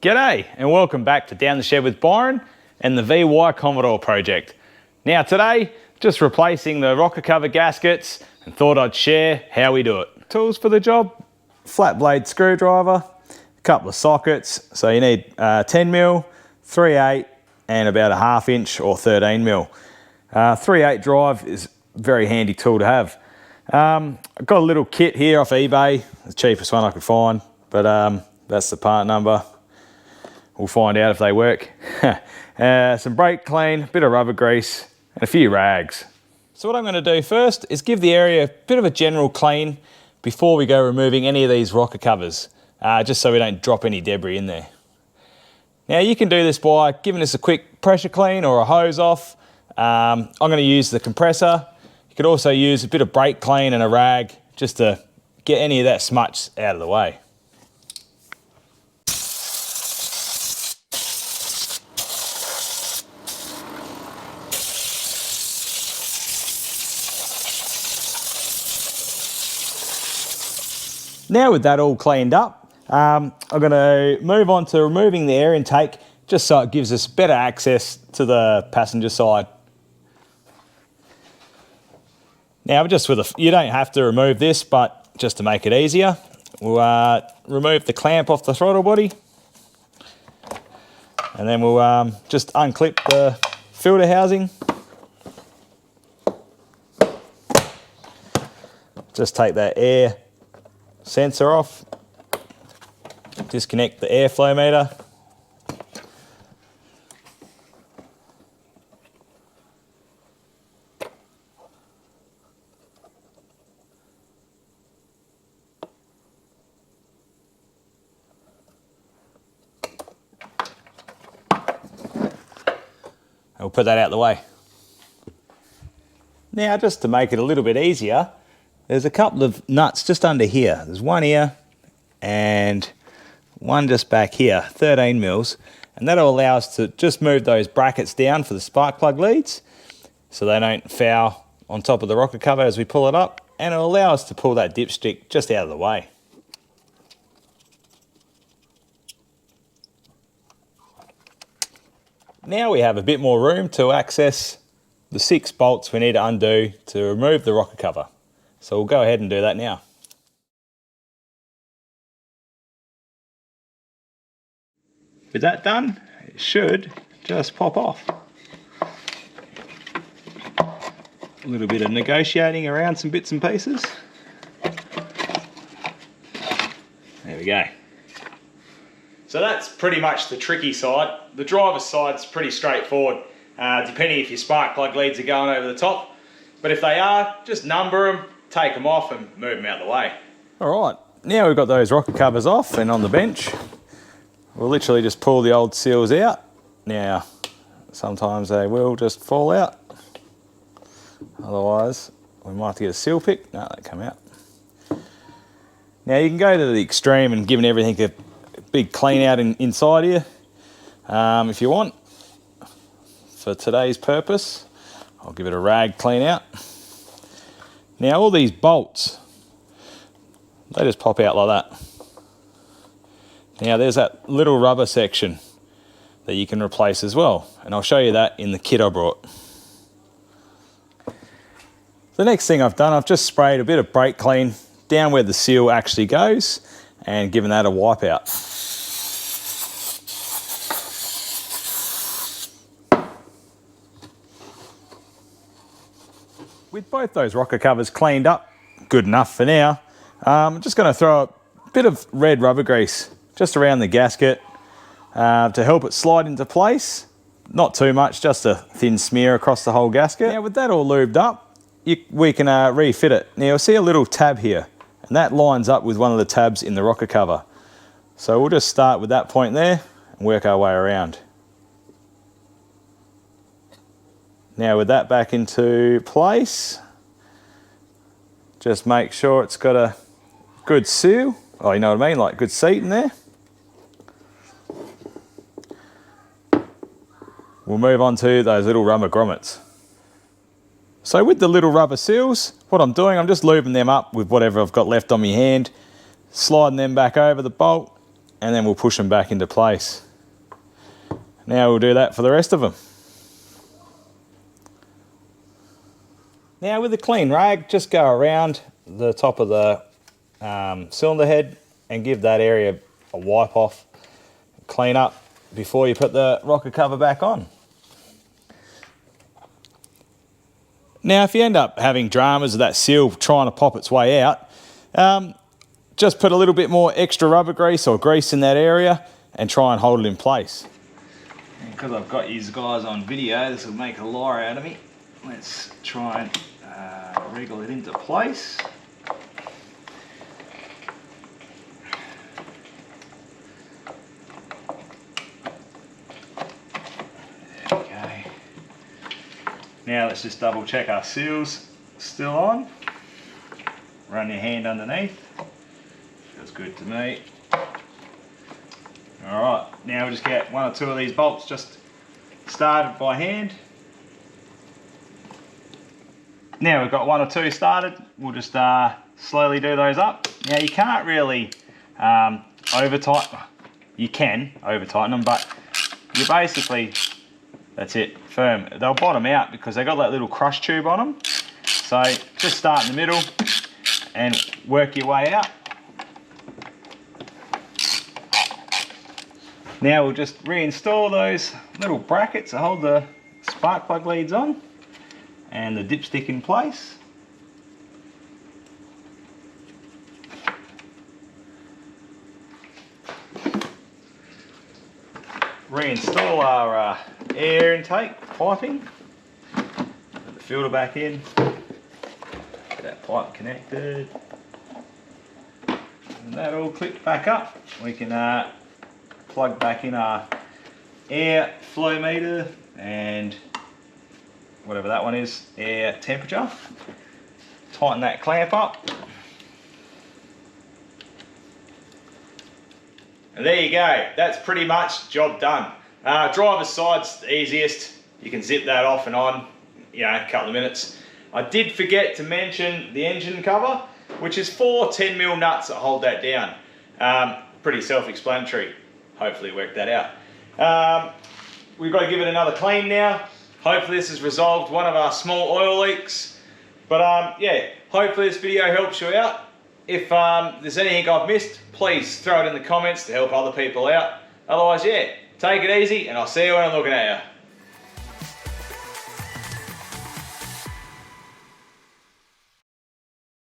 G'day and welcome back to Down the Shed with Byron and the VY Commodore project. Now today, just replacing the rocker cover gaskets and thought I'd share how we do it. Tools for the job, flat blade screwdriver, a couple of sockets. So you need 10mm, 3/8 and about a 1/2 inch or 13mm. 3/8 drive is a very handy tool to have. I've got a little kit here off eBay, the cheapest one I could find, but that's the part number. We'll find out if they work. Some brake clean, a bit of rubber grease, and a few rags. So what I'm going to do first is give the area a bit of a general clean before we go removing any of these rocker covers, just so we don't drop any debris in there. Now you can do this by giving this a quick pressure clean or a hose off. I'm going to use the compressor. You could also use a bit of brake clean and a rag just to get any of that smutch out of the way. Now with that all cleaned up, I'm going to move on to removing the air intake just so it gives us better access to the passenger side. Now you don't have to remove this, but just to make it easier, we'll remove the clamp off the throttle body and then we'll just unclip the filter housing. Just take that air sensor off, disconnect the airflow meter, and we'll put that out of the way. Now just to make it a little bit easier, there's a couple of nuts just under here. There's one here and one just back here, 13mm, and that'll allow us to just move those brackets down for the spark plug leads so they don't foul on top of the rocker cover as we pull it up, and it'll allow us to pull that dipstick just out of the way. Now we have a bit more room to access the 6 bolts we need to undo to remove the rocker cover. So we'll go ahead and do that now. With that done, it should just pop off. A little bit of negotiating around some bits and pieces. There we go. So that's pretty much the tricky side. The driver's side's pretty straightforward, depending if your spark plug leads are going over the top. But if they are, just number them, take them off and move them out of the way. All right, now we've got those rocker covers off and on the bench, we'll literally just pull the old seals out. Now, sometimes they will just fall out. Otherwise, we might have to get a seal pick. No, they come out. Now you can go to the extreme and giving everything a big clean out inside here, if you want. For today's purpose, I'll give it a rag clean out. Now all these bolts, they just pop out like that. Now there's that little rubber section that you can replace as well, and I'll show you that in the kit I brought. The next thing I've done, I've just sprayed a bit of brake clean down where the seal actually goes and given that a wipe out. With both those rocker covers cleaned up, good enough for now, I'm just going to throw a bit of red rubber grease just around the gasket to help it slide into place. Not too much, just a thin smear across the whole gasket. Now with that all lubed up, we can refit it. Now you'll see a little tab here, and that lines up with one of the tabs in the rocker cover. So we'll just start with that point there and work our way around. Now with that back into place, just make sure it's got a good seal. Oh, you know what I mean, like good seat in there. We'll move on to those little rubber grommets. So with the little rubber seals, what I'm doing, I'm just lubing them up with whatever I've got left on my hand, sliding them back over the bolt, and then we'll push them back into place. Now we'll do that for the rest of them. Now with a clean rag, just go around the top of the cylinder head and give that area a wipe off, clean up before you put the rocker cover back on. Now if you end up having dramas of that seal trying to pop its way out, just put a little bit more extra rubber grease or grease in that area and try and hold it in place. And because I've got you guys on video, this will make a liar out of me. Let's try and wriggle it into place. There we go. Now let's just double check our seals still on. Run your hand underneath. Feels good to me. Alright, now we'll just get one or two of these bolts just started by hand. Now we've got one or two started, we'll just slowly do those up. Now you can't really over tighten, you can over tighten them, but you basically, that's it, firm. They'll bottom out because they got that little crush tube on them. So just start in the middle and work your way out. Now we'll just reinstall those little brackets to hold the spark plug leads on and the dipstick in place. Reinstall our air intake piping. Put the filter back in. Get that pipe connected. And that all clipped back up. We can plug back in our air flow meter and whatever that one is, air temperature. Tighten that clamp up. And there you go, that's pretty much job done. Driver's side's the easiest. You can zip that off and on, you know, a couple of minutes. I did forget to mention the engine cover, which is 4 10mm nuts that hold that down. Pretty self-explanatory. Hopefully worked that out. We've got to give it another clean now. Hopefully this has resolved one of our small oil leaks. But yeah, hopefully this video helps you out. If there's anything I've missed, please throw it in the comments to help other people out. Otherwise, yeah, take it easy and I'll see you when I'm looking at you.